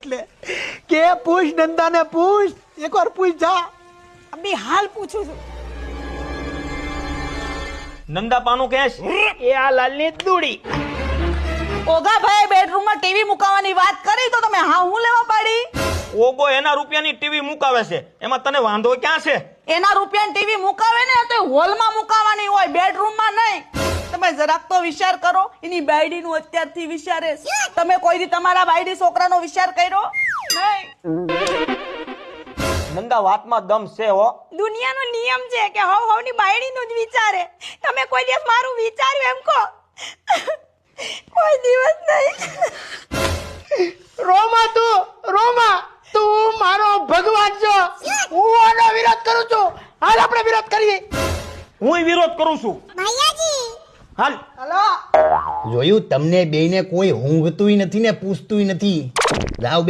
એટલે કે પૂછ નંદાને પૂછ, એકવાર પૂછ જા. અબી હાલ પૂછું છું. નંદા પાનું કેશ એ આ લાલની દૂડી. ઓગા ભાઈ બેડરૂમમાં ટીવી મુકાવવાની વાત કરી તો તમે હા હું લેવા પાડી? ઓગો એના રૂપિયાની ટીવી મુકાવે છે, એમાં તને વાંધો ક્યાં છે? એના રૂપિયાની ટીવી મુકાવે ને તો હોલમાં મુકાવાની હોય, બેડરૂમમાં નહીં. તમે જરાક તો વિચાર કરો. એની બાયડીનું અત્યારથી વિચારે. તમે કોઈ દી તમારા બાયડી છોકરાનો વિચાર કર્યો નહીં? નંદા વાતમાં દમ છે હો. દુનિયાનો નિયમ છે કે હવની બાયડીનું જ વિચારે. તમે કોઈ દિવસ મારું વિચાર્યું એમ કહો? કોઈ દિવસ નહીં. રોમા તું મારો ભગવાન છો. હું આનો વિરોધ કરું છું. હાલ આપણે વિરોધ કરીએ. હું વિરોધ કરું છું. ભૈયાજી હાલ હલો જોયું તમને બેયને કોઈ ઊંઘતુંય નથી ને પૂછતુંય નથી. જાઓ